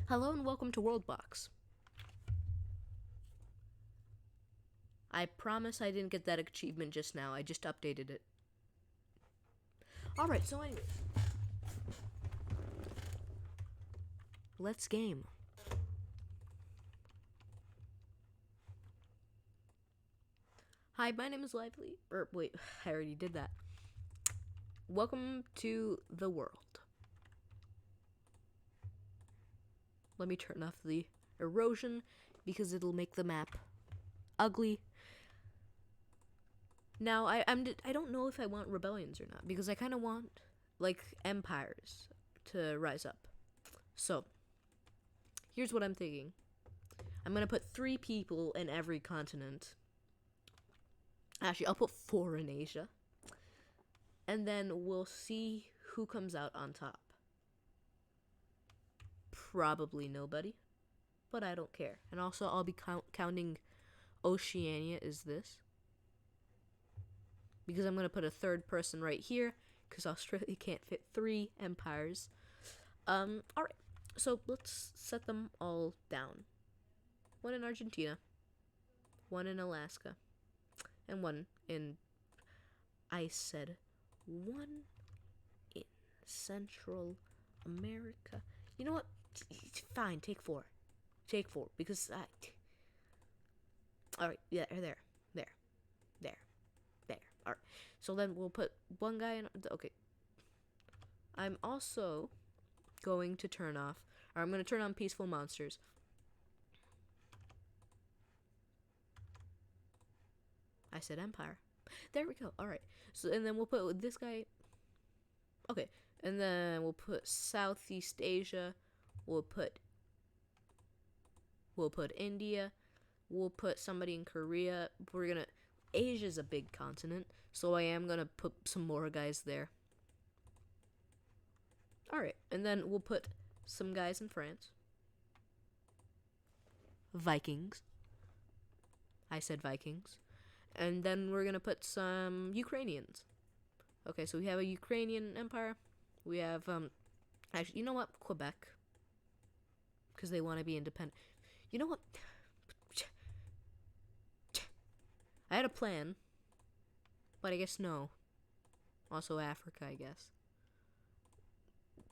Hello and welcome to WorldBox. I promise I didn't get that achievement just now. I just updated it. Alright, so anyways. Let's game. Hi, my name is Lively. Wait, I already did that. Welcome to the world. Let me turn off the erosion because it'll make the map ugly. Now, I don't know if I want rebellions or not, because I kind of want, like, empires to rise up. So, here's what I'm thinking. I'm going to put 3 people in every continent. Actually, I'll put 4 in Asia. And then we'll see who comes out on top. Probably nobody, but I don't care. And also, I'll be counting Oceania as this, because I'm going to put a 3rd person right here, because Australia can't fit 3 empires. Alright, so let's set them all down. 1 in Argentina, 1 in Alaska, and 1 in, I said 1 in Central America. You know what? Fine, take 4. Take 4, because alright, yeah, there. Alright, so then we'll put 1 guy in. Okay. I'm also going to turn off, or I'm going to turn on peaceful monsters. I said empire. There we go. Alright, so, and then we'll put this guy. Okay, and then we'll put Southeast Asia. We'll put India. We'll put somebody in Korea. Asia's a big continent, so I am gonna put some more guys there. Alright, and then we'll put some guys in France. Vikings. I said Vikings. And then we're gonna put some Ukrainians. Okay, so we have a Ukrainian empire. We have, actually, you know what? Quebec. Because they want to be independent. You know what? I had a plan, but I guess no. Also Africa, I guess.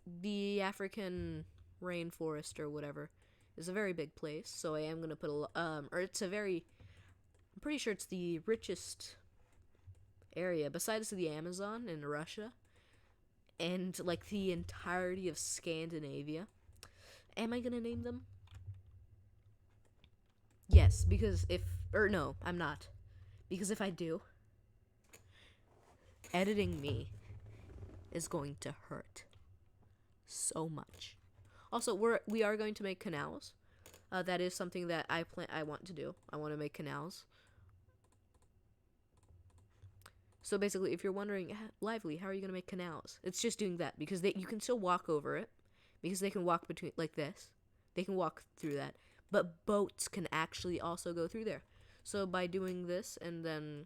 The African rainforest or whatever is a very big place, so I am going to put I'm pretty sure it's the richest area, besides the Amazon in Russia, and, like, the entirety of Scandinavia. Am I going to name them? Yes, because no, I'm not. Because if I do, editing me is going to hurt so much. Also, we are going to make canals. That is something that I want to do. I want to make canals. So basically, if you're wondering, Lively, how are you going to make canals? It's just doing that, because you can still walk over it, because they can walk between, like this. They can walk through that. But boats can actually also go through there. So by doing this, and then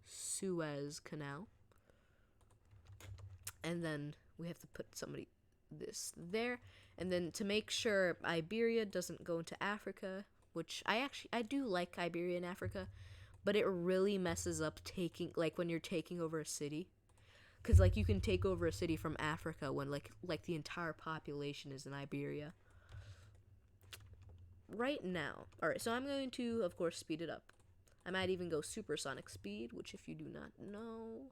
Suez Canal, and then we have to put this there, and then to make sure Iberia doesn't go into Africa, which I do like Iberia in Africa, but it really messes up when you're taking over a city, because, like, you can take over a city from Africa when like the entire population is in Iberia. Right now. Alright, so I'm going to, of course, speed it up. I might even go supersonic speed, which, if you do not know...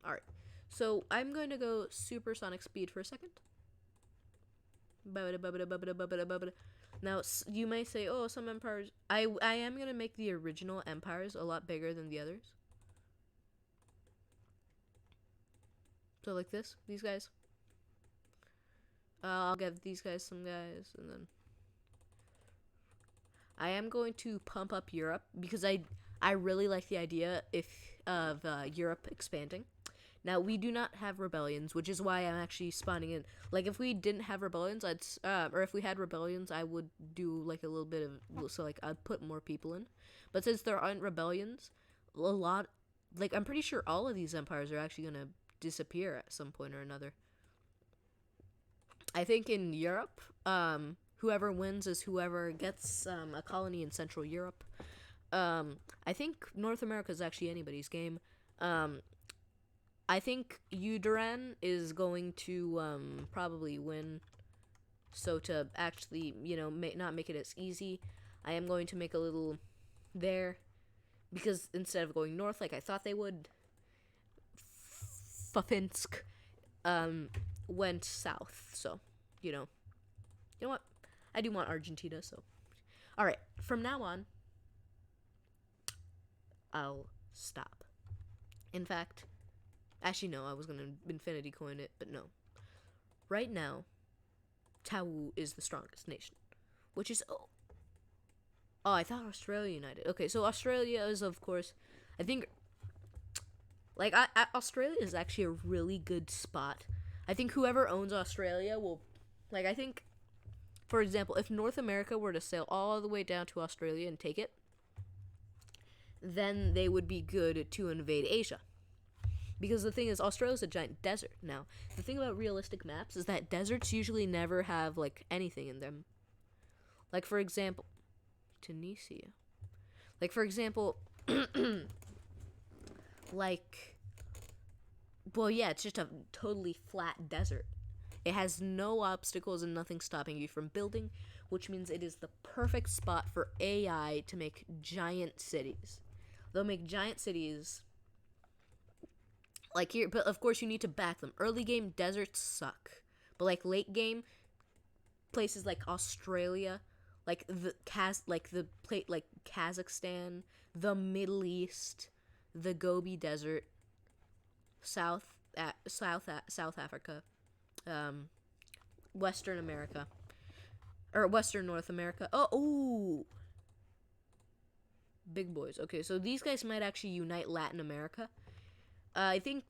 Alright, so I'm going to go supersonic speed for a second. Now, you may say, oh, some empires... I am going to make the original empires a lot bigger than the others. So, like this, these guys. I'll give these guys some guys, and then I am going to pump up Europe, because I really like the idea of Europe expanding. Now, we do not have rebellions, which is why I'm actually spawning in. Like, if we didn't have rebellions, or if we had rebellions, I would do, like, a little bit of, so, like, I'd put more people in. But since there aren't rebellions, I'm pretty sure all of these empires are actually gonna disappear at some point or another. I think in Europe, whoever wins is whoever gets a colony in Central Europe. I think North America is actually anybody's game. I think Udaran is going to probably win. So to actually, not make it as easy, I am going to make a little there. Because instead of going north like I thought they would, Fafinsk went south. So, you know what? I do want Argentina, so. Alright, from now on, I'll stop. In fact, actually no, I was going to infinity coin it, but no. Right now, Tau is the strongest nation, which is, oh, I thought Australia united. Okay, so Australia is, of course, I think, like, Australia is actually a really good spot. I think whoever owns Australia will, like, I think, for example, if North America were to sail all the way down to Australia and take it, then they would be good to invade Asia. Because the thing is, Australia's a giant desert now. The thing about realistic maps is that deserts usually never have, like, anything in them. Like, for example, Tunisia. Like, for example, like, well, yeah, it's just a totally flat desert. It has no obstacles and nothing stopping you from building, which means it is the perfect spot for AI to make giant cities. They'll make giant cities like here, but of course you need to back them. Early game, deserts suck. But like late game, places like Australia, like the Kazakhstan, the Middle East, the Gobi Desert, South Africa, Western America, or Western North America. Oh, big boys. Okay, so these guys might actually unite Latin America. I think.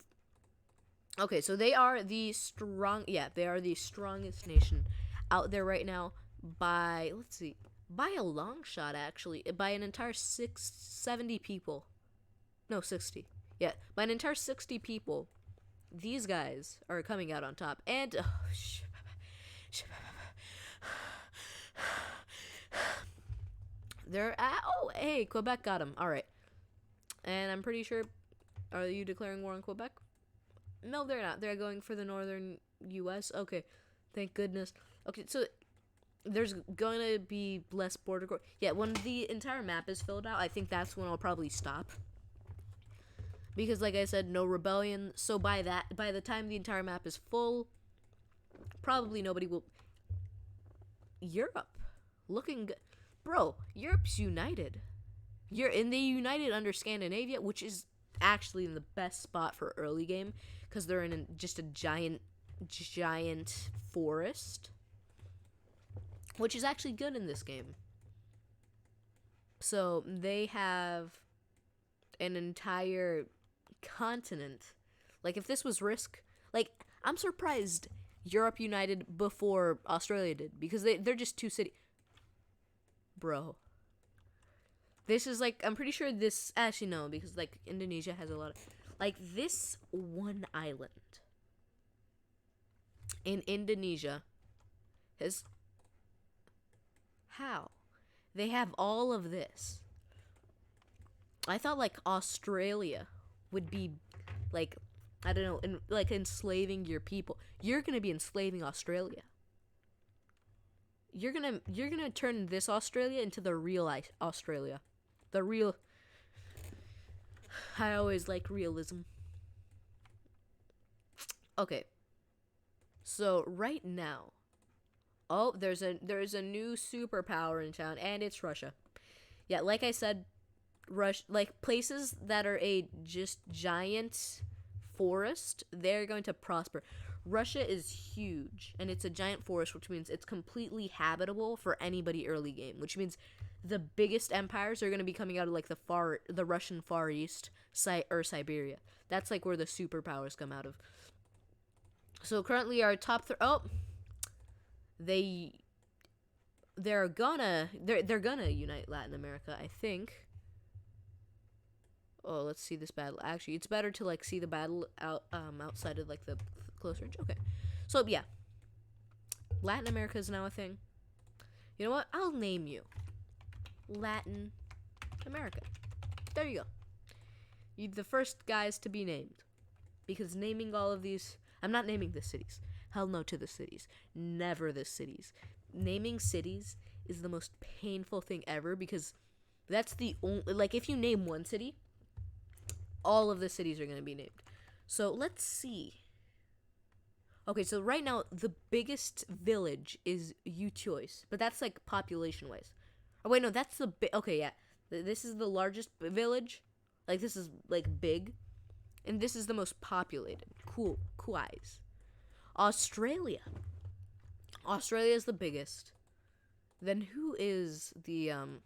Okay, so they are the strongest nation out there right now by, let's see, by a long shot, actually, by an entire 70 people. No, 60. Yeah, by an entire 60 people, these guys are coming out on top. And, hey, Quebec got him. All right. And I'm pretty sure, are you declaring war on Quebec? No, they're not. They're going for the northern U.S. Okay, thank goodness. Okay, so there's going to be less border. Yeah, when the entire map is filled out, I think that's when I'll probably stop. Because, like I said, no rebellion. So by the time the entire map is full, probably nobody will. Europe, looking good, bro. Europe's united. They united under Scandinavia, which is actually in the best spot for early game because they're in just a giant forest, which is actually good in this game. So they have an entire continent. Like, if this was Risk, like, I'm surprised Europe united before Australia did, because they're just two cities. Bro. This is, like, I'm pretty sure this, actually, no, because, like, Indonesia has a lot of, like, this one island in Indonesia has, how? They have all of this. I thought, like, Australia would be, like, I don't know, like, enslaving your people. You're gonna be enslaving Australia. You're gonna turn this Australia into the real Australia. The real. I always like realism. Okay. So right now, there's a new superpower in town, and it's Russia. Yeah, like I said, like places that are a just giant forest, they're going to prosper. Russia is huge, and it's a giant forest, which means it's completely habitable for anybody early game, which means the biggest empires are going to be coming out of, like, the Russian Far East, or Siberia. That's, like, where the superpowers come out of. So currently our top they're gonna unite Latin America, I think. Oh, let's see this battle. Actually, it's better to like see the battle outside of like the close range. Okay, so yeah, Latin America is now a thing. You know what? I'll name you Latin America. There you go. You're the first guys to be named, because naming all of these, I'm not naming the cities. Hell no to the cities. Never the cities. Naming cities is the most painful thing ever, because that's the only, like, if you name one city, all of the cities are going to be named. So let's see. Okay, so right now the biggest village is U-Choice, but that's like population wise. Oh wait, no, that's the okay, yeah. This is the largest village. Like, this is like big, and this is the most populated. Cool eyes. Australia is the biggest. Then who's the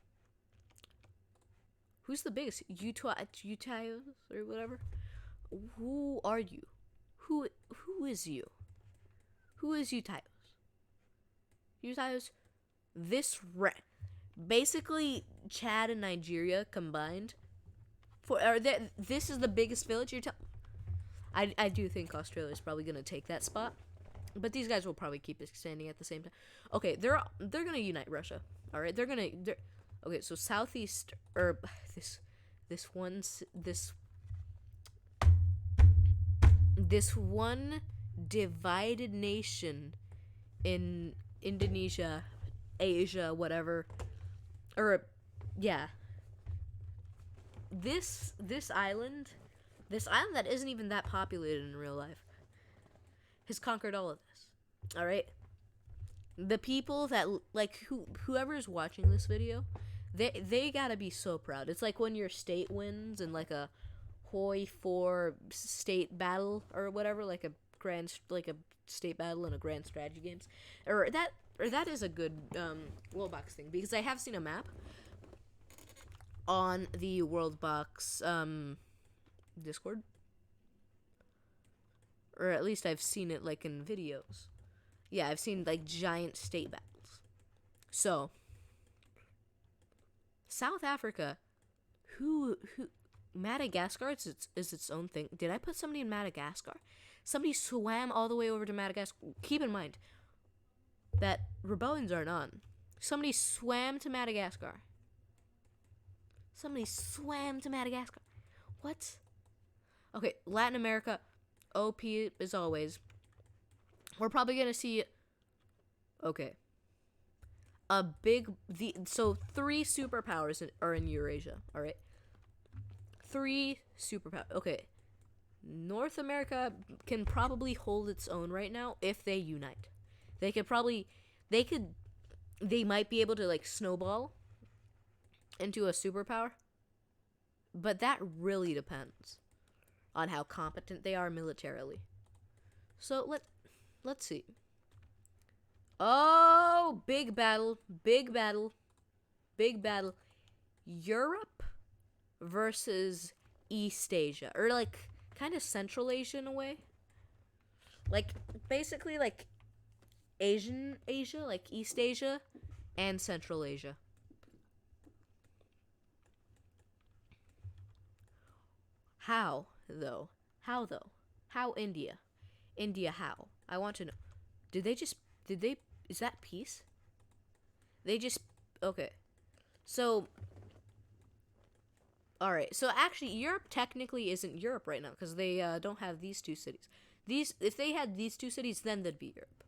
biggest? Utah or whatever. Who are you? Who is you? Who is Utah? Utah's basically Chad and Nigeria combined. This is the biggest village. I do think Australia is probably gonna take that spot, but these guys will probably keep expanding at the same time. Okay, they're gonna unite Russia. All right, okay. So southeast, or this one divided nation in Indonesia, Asia, whatever, or yeah. This island that isn't even that populated in real life has conquered all of this. All right, the people that like whoever's watching this video, they gotta be so proud. It's like when your state wins in like a Hoi 4 state battle or whatever, like a state battle in a grand strategy games, or that is a good WorldBox thing, because I have seen a map on the WorldBox Discord, or at least I've seen it like in videos. Yeah, I've seen like giant state battles. So South Africa, who Madagascar is its own thing. Did I put somebody in Madagascar? Somebody swam all the way over to Madagascar. Keep in mind that rebellions aren't on. Somebody swam to Madagascar. What? Okay, Latin America, OP as always. We're probably gonna see. Okay. So 3 superpowers are in Eurasia. All right. 3 superpowers. Okay. North America can probably hold its own right now if they unite. They might be able to like snowball into a superpower, but that really depends on how competent they are militarily. So let's see. Oh, big battle. Europe versus East Asia, or like kind of Central Asia in a way. Like basically like Asian Asia, like East Asia and Central Asia. How though? How India? India how? I want to know. Is that peace? Okay. So, alright. So actually, Europe technically isn't Europe right now, because they don't have these 2 cities. If they had these 2 cities, then they'd be Europe.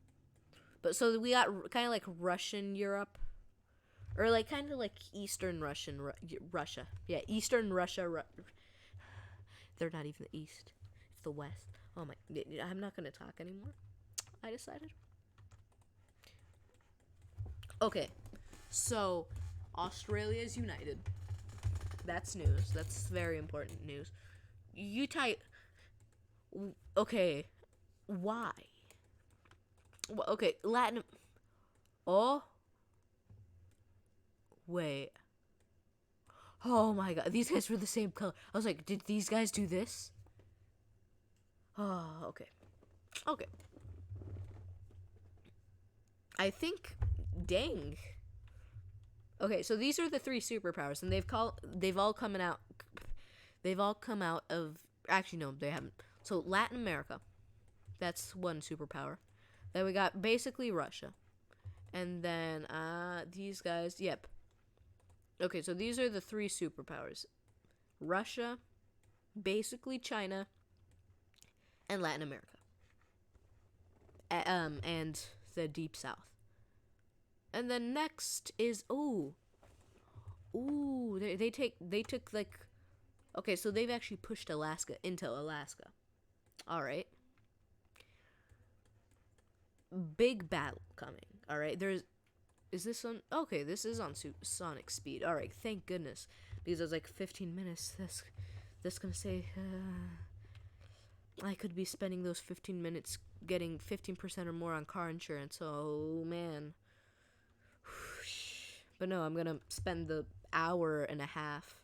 But so we got kind of like Russian Europe, or like kind of like Eastern Russia. Yeah, Eastern Russia. They're not even the East. It's the West. Oh my! I'm not gonna talk anymore. I decided. Okay, so Australia is united. That's news. That's very important news. Okay, why? Well, okay, Latin. Oh, wait. Oh my god, these guys were the same color. I was like, did these guys do this? Oh, okay. I think, dang. Okay, so these are the 3 superpowers, and they've all They've all come out of, actually no, they haven't. So Latin America, that's one superpower. Then we got basically Russia. And then these guys, yep. Okay, so these are the 3 superpowers. Russia, basically China, and Latin America. And the Deep South. And then next is they took like, okay, so they've actually pushed Alaska into Alaska. All right. Big battle coming. All right. Is this on? Okay, this is on Sonic speed. All right, thank goodness, because I was like 15 minutes. That's gonna say I could be spending those 15 minutes getting 15% or more on car insurance. Oh man. But no, I'm gonna spend the hour and a half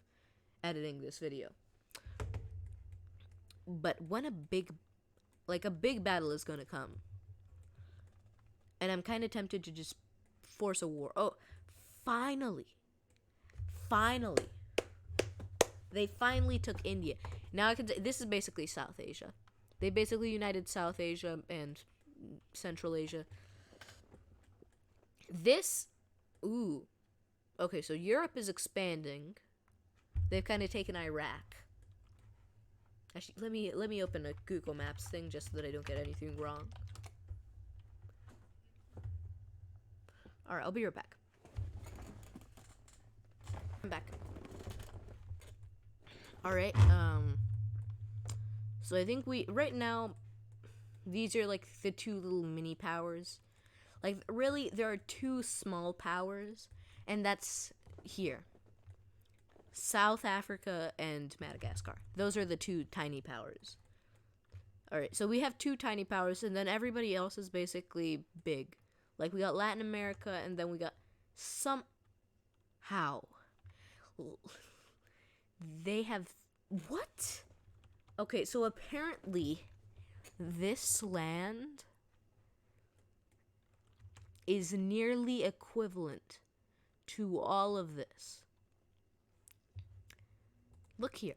editing this video. But when a big battle is gonna come, and I'm kind of tempted to just force a war. Oh, finally, they finally took India. Now I can say this is basically South Asia. They basically united South Asia and Central Asia. Okay, so Europe is expanding. They've kind of taken Iraq. Actually, let me open a Google Maps thing just so that I don't get anything wrong. All right, I'll be right back. I'm back. All right. So I think right now, these are like the 2 little mini powers. Like really, there are 2 small powers, and that's here. South Africa and Madagascar. Those are the 2 tiny powers. Alright, so we have 2 tiny powers, and then everybody else is basically big. Like, we got Latin America, and then we got somehow. They have. What? Okay, so apparently, this land is nearly equivalent to all of this. Look here.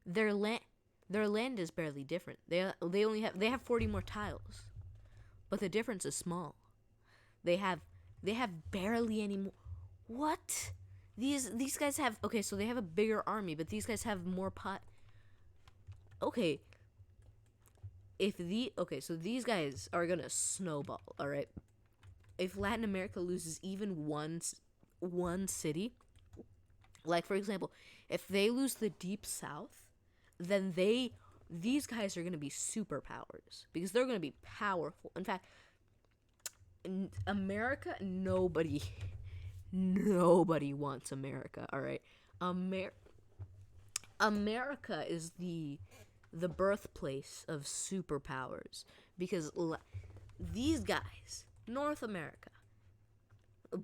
Their land is barely different. They have 40 more tiles, but the difference is small. They have barely any more. What? These guys have, okay, so they have a bigger army, but these guys have more pot. Okay. So these guys are gonna snowball. All right. If Latin America loses even one city, like for example, if they lose the Deep South, then these guys are gonna be superpowers because they're gonna be powerful. In fact, in America, nobody wants America. All right, America is the birthplace of superpowers because these guys, North America,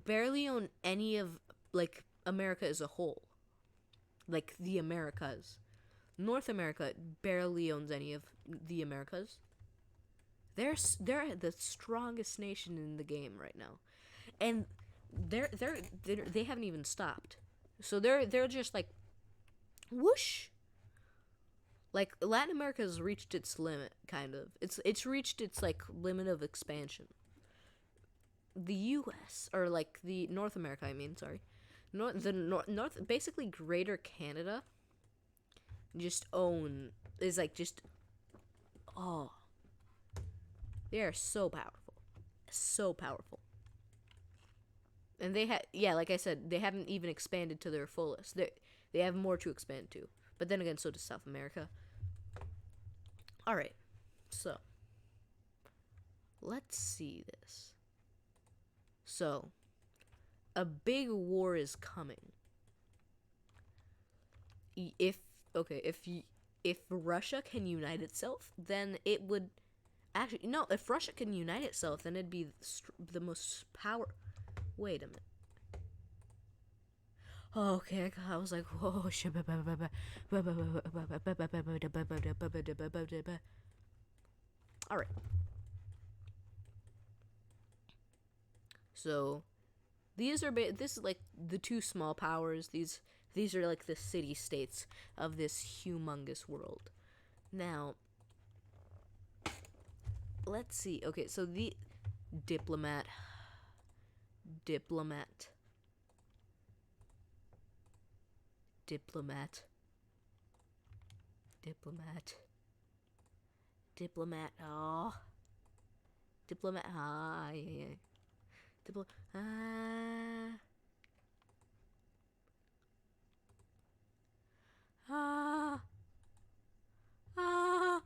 barely own any of like America as a whole. Like the Americas. North America barely owns any of the Americas. They're the strongest nation in the game right now, and they haven't even stopped. So they're just like, whoosh. Like Latin America has reached its limit, kind of. It's reached its like limit of expansion. The U.S. or like the North America, I mean, sorry, North, basically Greater Canada. They are so powerful, and like I said, they haven't even expanded to their fullest. They have more to expand to, but then again, so does South America. All right, so let's see this. So, a big war is coming. If Russia can unite itself, then it would actually no. If Russia can unite itself, then it'd be the most power. Wait a minute. Oh, okay, I was like, whoa, shit. All right. So, this is like the 2 small powers. These These are like the city states of this humongous world. Now, let's see. Okay, so the diplomat, diplomat, diplomat, diplomat, diplomat. Oh, diplomat. Ah, yeah, yeah. Ah. Ah. Ah.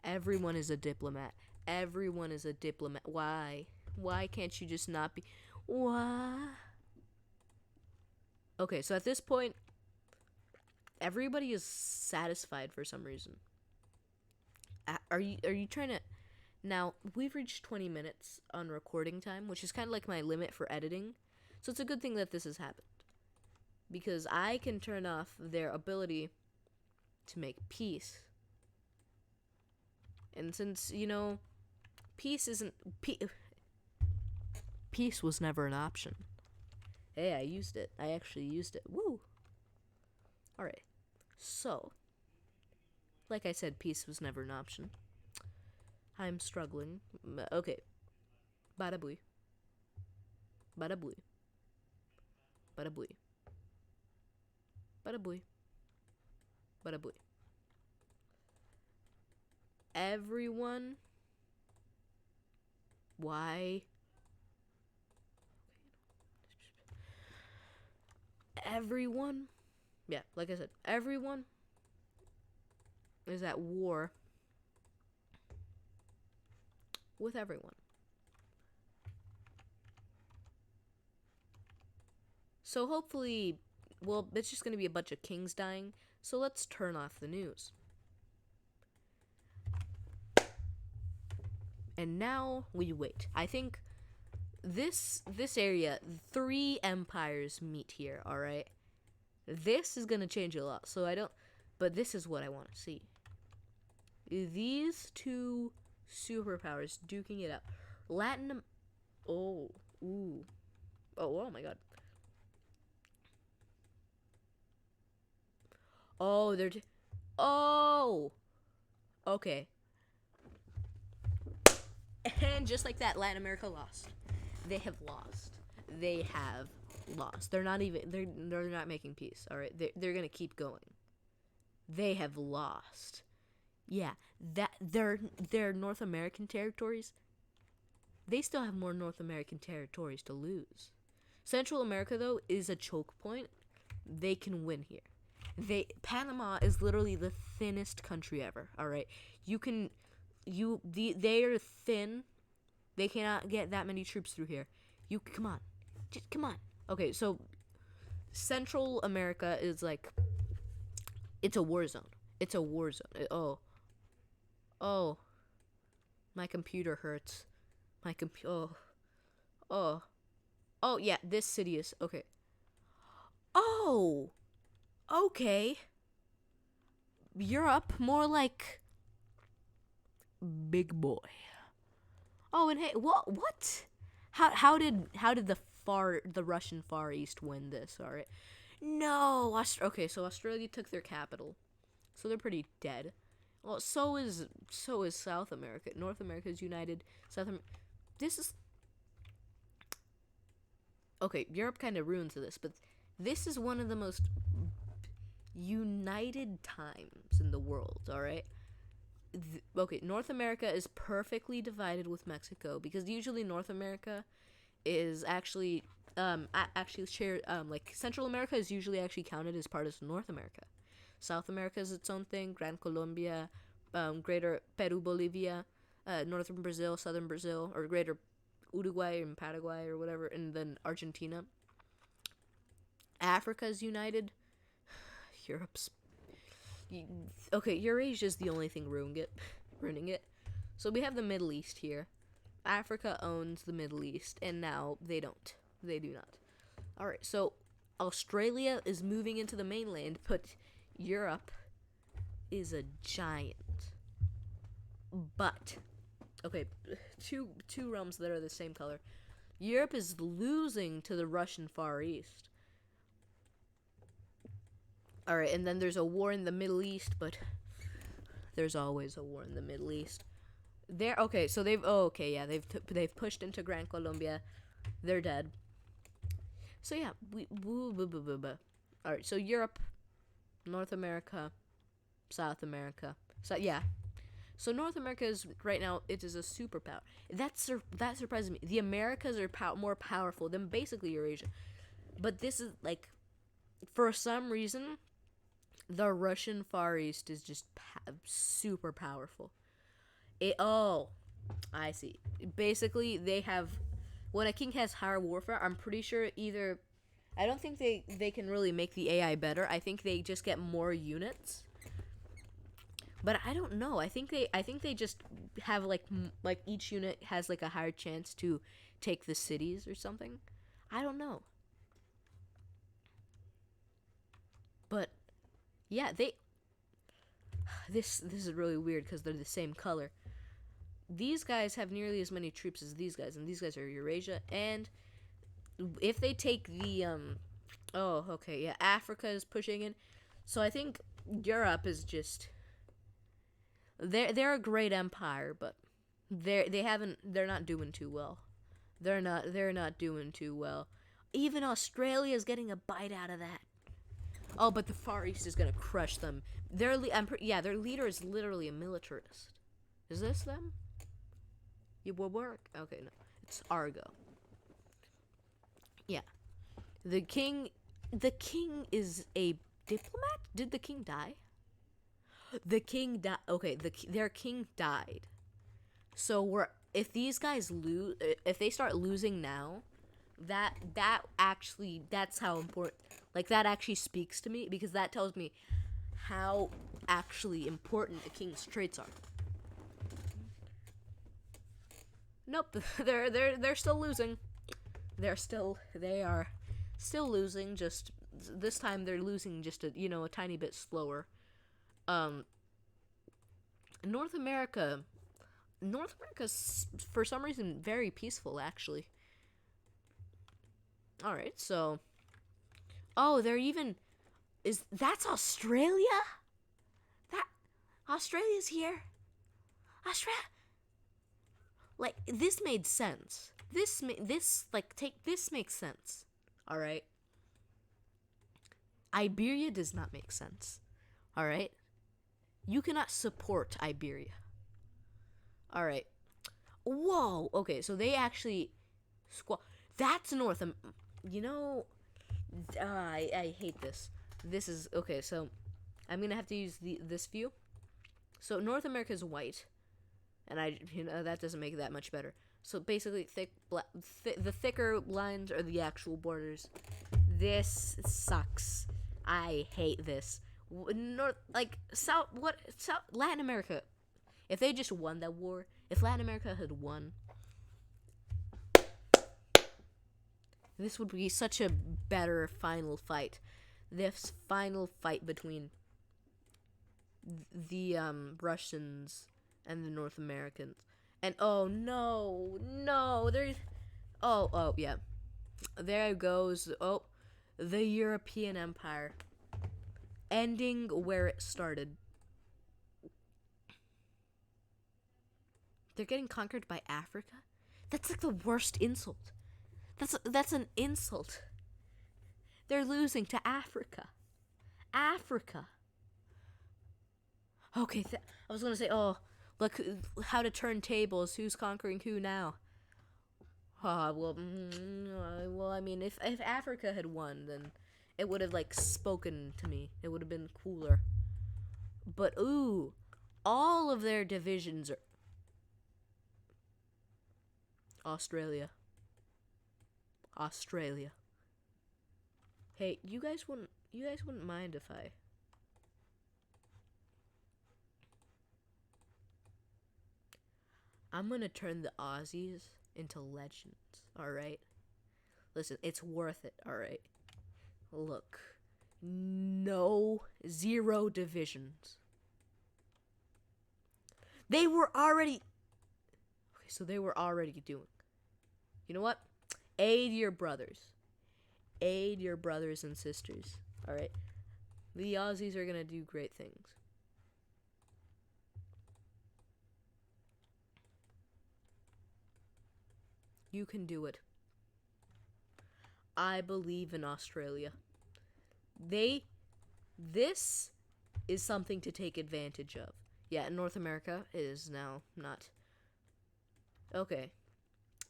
Everyone is a diplomat. Everyone is a diplomat. Why? Why can't you just not be? Why? Okay, so at this point, everybody is satisfied for some reason. Are you trying to? Now we've reached 20 minutes on recording time, which is kind of like my limit for editing. So it's a good thing that this has happened, because I can turn off their ability to make peace. And since, you know, peace was never an option. Hey, I used it. I actually used it. Woo! Alright. So, like I said, peace was never an option. I'm struggling. Okay. Bada booey. Bada booey. Bada booey. Bada booey. Bada booey. Everyone. Why? Everyone. Yeah, like I said, everyone is at war with everyone. So hopefully, well, it's just going to be a bunch of kings dying. So let's turn off the news. And now we wait. I think this area, 3 empires meet here, all right? This is going to change a lot. So but this is what I want to see. These 2 superpowers duking it out. Oh my god. Oh, oh, okay. And just like that, Latin America lost. They have lost. They have lost. They're not making peace. All right, they're gonna keep going. They have lost. Yeah, that their North American territories. They still have more North American territories to lose. Central America, though, is a choke point. They can win here. Panama is literally the thinnest country ever. All right, they are thin. They cannot get that many troops through here. Come on, just come on. Okay, so Central America is like, it's a war zone. It's a war zone. Oh, my computer hurts. Oh, yeah, this city is okay. Oh, okay. Europe, more like big boy. Oh, and hey, what? How did the Russian Far East win this? All right, no. Okay, so Australia took their capital, so they're pretty dead. Well, so is South America. North America is united. This is okay. Europe kind of ruins this, but this is one of the most united times in the world. All right. Okay, North America is perfectly divided with Mexico, because usually North America is actually shared, like Central America is usually actually counted as part of North America. South America is its own thing. Gran Colombia, Greater Peru, Bolivia, Northern Brazil, Southern Brazil, or Greater Uruguay and Paraguay or whatever, and then Argentina. Africa is united. Europe's okay, Eurasia is the only thing ruining it. So we have the Middle East here. Africa owns the Middle East, and now they don't. They do not. All right, so Australia is moving into the mainland, but Europe is a giant. But okay, two realms that are the same color. Europe is losing to the Russian Far East. Alright, and then there's a war in the Middle East, but there's always a war in the Middle East. Okay, so they've pushed into Gran Colombia. They're dead. So yeah, alright, so Europe, North America, South America. So yeah. So North America is right now, it is a superpower. That surprises me. The Americas are more powerful than basically Eurasia. But this is like, for some reason, the Russian Far East is just super powerful. I see. Basically, they have, when a king has higher warfare, I'm pretty sure either, I don't think they can really make the AI better. I think they just get more units. But I don't know. I think they just have like each unit has like a higher chance to take the cities or something. I don't know. But yeah, this is really weird because they're the same color. These guys have nearly as many troops as these guys, and these guys are Eurasia. And if they take the Africa is pushing in. So I think Europe is just, they're a great empire, but they're not doing too well. They're not doing too well. Even Australia is getting a bite out of that. Oh, but the Far East is gonna crush them. Their leader is literally a militarist. Is this them? It will work. Okay, no, it's Argo. Yeah, the king is a diplomat. Did the king die? The king died. Okay, their king died. So if these guys lose, if they start losing now, that's how important. Like, that actually speaks to me, because that tells me how actually important the king's traits are. Nope, they're still losing. They are still losing. Just this time they're losing just a tiny bit slower. North America's for some reason very peaceful, actually. All right, so that's Australia? That Australia's here? Australia? Like, this made sense. This makes sense. All right. Iberia does not make sense. All right. You cannot support Iberia. All right. Whoa. Okay, so they actually that's North. I hate this. This is okay. So I'm gonna have to use this view. So North America is white, and that doesn't make it that much better. So basically, the thicker lines are the actual borders. This sucks. I hate this. Latin America. If they just won that war, if Latin America had won, this would be such a better final fight. This final fight between the Russians and the North Americans. And yeah. There goes the European Empire ending where it started. They're getting conquered by Africa? That's like the worst insult. That's an insult. They're losing to Africa. Africa. Okay, I was gonna say, look, how to turn tables. Who's conquering who now? Well, I mean, if Africa had won, then it would have spoken to me. It would have been cooler. But all of their divisions are Australia. Hey, you guys wouldn't mind if I'm gonna turn the Aussies into legends, alright? Listen, it's worth it, alright? Look. 0 divisions. They were already doing. You know what? Aid your brothers. Aid your brothers and sisters. All right. The Aussies are gonna do great things. You can do it. I believe in Australia. This is something to take advantage of. Yeah, North America is now not. Okay.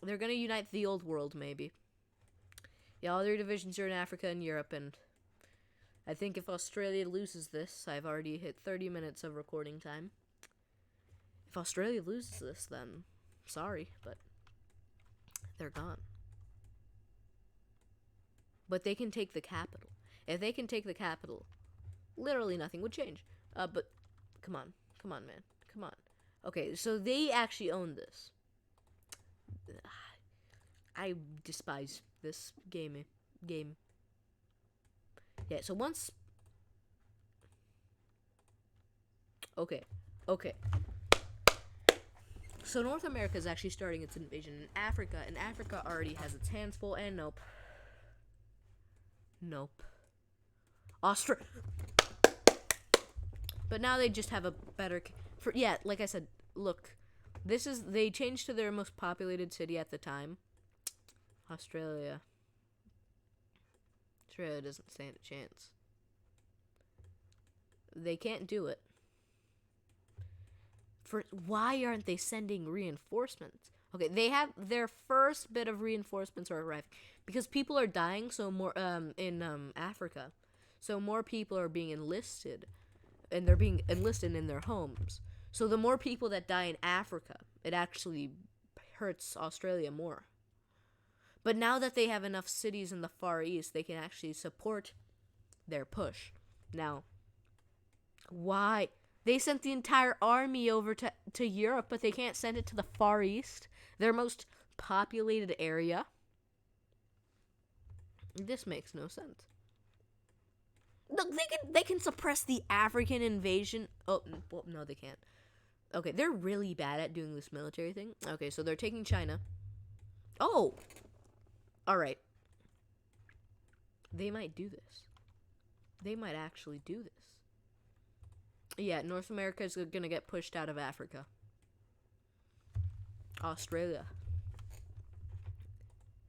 They're gonna unite the old world, maybe. Yeah, all their divisions are in Africa and Europe, and I think if Australia loses this, I've already hit 30 minutes of recording time. If Australia loses this, then sorry, but they're gone. But they can take the capital. If they can take the capital, literally nothing would change. But come on, man, come on. Okay, so they actually own this. I despise this game. Yeah, so once. Okay. So North America is actually starting its invasion in Africa, and Africa already has its hands full, and nope. But now they just have a better... Yeah, like I said, look. They changed to their most populated city at the time. Australia. Australia doesn't stand a chance. They can't do it. Why aren't they sending reinforcements? Okay, they have their first bit of reinforcements are arriving because people are dying. So more in Africa, so more people are being enlisted, and they're being enlisted in their homes. So the more people that die in Africa, it actually hurts Australia more. But now that they have enough cities in the Far East, they can actually support their push. Now, why? They sent the entire army over to Europe, but they can't send it to the Far East, their most populated area. This makes no sense. Look, they can suppress the African invasion. Oh, well, no, they can't. Okay, they're really bad at doing this military thing. Okay, so they're taking China. Oh! Alright. They might do this. They might actually do this. Yeah, North America is gonna get pushed out of Africa. Australia.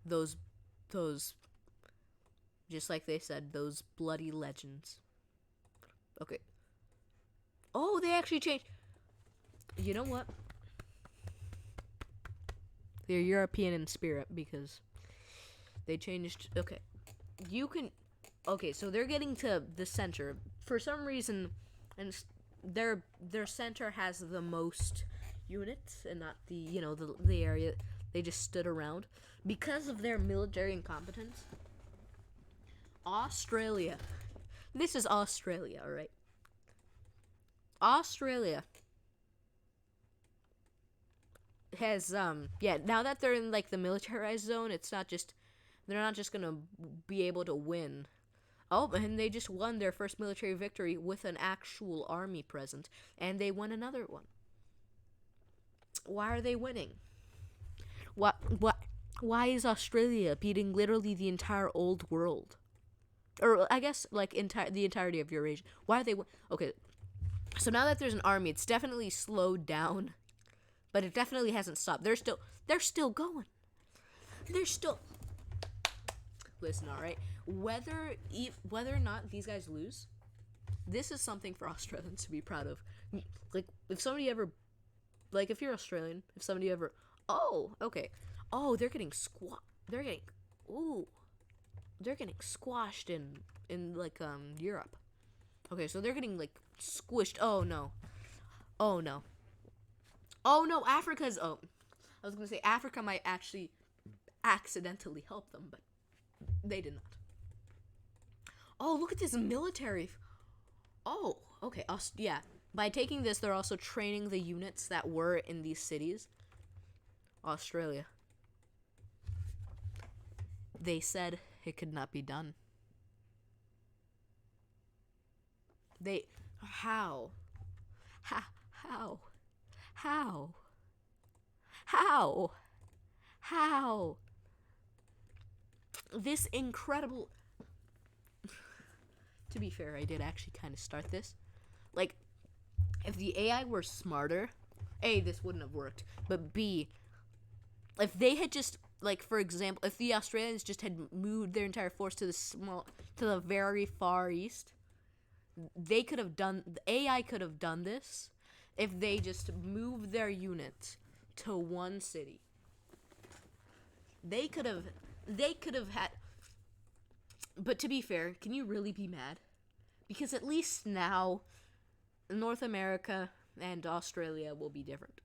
Those, just like they said, those bloody legends. Okay. Oh, they actually changed. You know what? They're European in spirit because they changed. Okay. You can. Okay, so they're getting to the center. For some reason, and their center has the most units and not the area they just stood around because of their military incompetence. Australia. This is Australia, all right? Australia has now that they're in like the militarized zone, they're not just going to be able to win. Oh, and they just won their first military victory with an actual army present, and they won another one. Why are they winning? Why is Australia beating literally the entire old world? Or I guess like the entirety of Eurasia. Why are they okay? So now that there's an army, it's definitely slowed down, but it definitely hasn't stopped. They're still going. They're still. Listen, all right. Whether or not these guys lose, this is something for Australians to be proud of. Like if somebody ever, like if you're Australian, if somebody ever, oh okay, oh they're getting squashed in like Europe. Okay, so they're getting like squished. Oh no. Africa's. Oh, I was gonna say Africa might actually accidentally help them, but they did not. Oh, look at this military. Oh, okay. Yeah. By taking this, they're also training the units that were in these cities. Australia. They said it could not be done. How? this incredible... To be fair, I did actually kind of start this. Like, if the AI were smarter, A, this wouldn't have worked. But B, if they had just, like, for example, if the Australians just had moved their entire force to the very far east, the AI could have done this if they just moved their units to one city. They could have had, but to be fair, can you really be mad? Because at least now, North America and Australia will be different.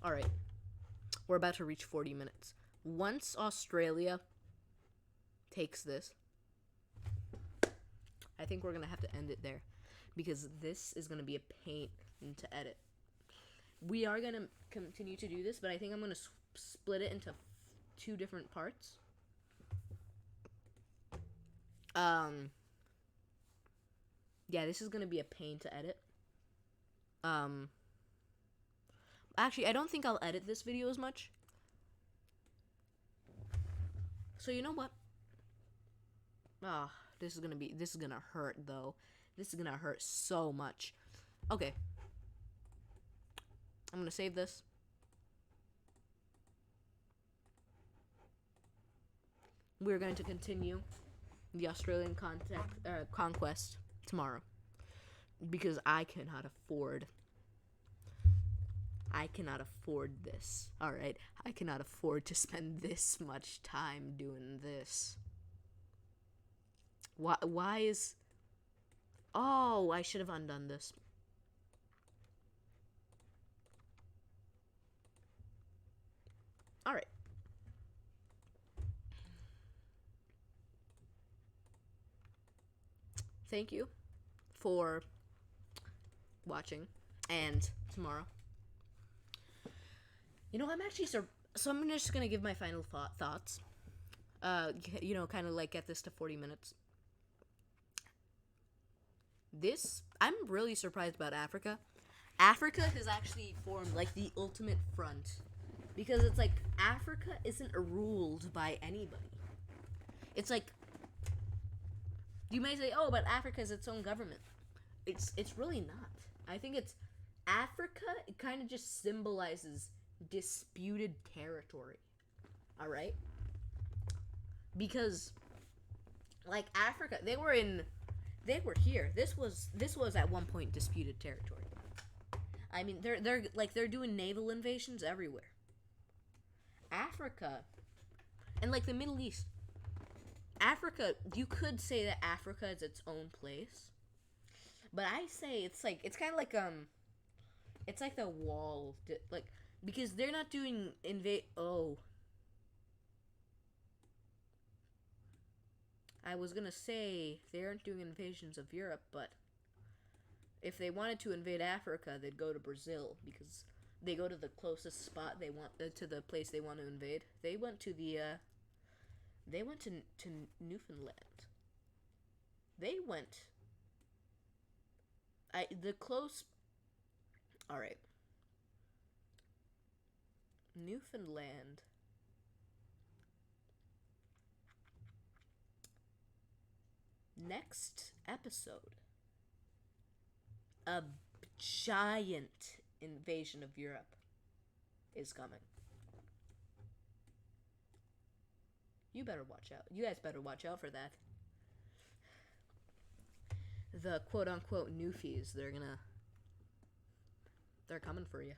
Alright, we're about to reach 40 minutes. Once Australia takes this, I think we're going to have to end it there. Because this is going to be a pain to edit. We are going to continue to do this, but I think I'm going to split it into 2 different parts. Yeah, this is going to be a pain to edit. Actually, I don't think I'll edit this video as much. So you know what? This is gonna hurt though. This is gonna hurt so much. Okay. I'm gonna save this. We're going to continue the Australian conquest tomorrow. Because I cannot afford this. Alright? I cannot afford to spend this much time doing this. Why is... Oh, I should have undone this. Alright. Thank you for watching. And tomorrow. You know, I'm actually... So I'm just going to give my final thoughts. You know, kind of like get this to 40 minutes. I'm really surprised about Africa. Africa has actually formed, like, the ultimate front. Because it's like, Africa isn't ruled by anybody. It's like, you may say, oh, but Africa is its own government. It's really not. I think Africa, it kind of just symbolizes disputed territory. Alright? Because, like, Africa, they were here. This was at one point disputed territory. I mean, they're doing naval invasions everywhere. Africa, and like the Middle East. Africa, you could say that Africa is its own place. But I say it's kind of like it's like the wall, like, because they're not doing I was gonna say they aren't doing invasions of Europe, but if they wanted to invade Africa, they'd go to Brazil, because they go to the closest spot they want to the place they want to invade. They went to Newfoundland. All right. Newfoundland. Next episode, a giant invasion of Europe is coming. You better watch out. You guys better watch out for that. The quote-unquote Newfies, they're coming for you.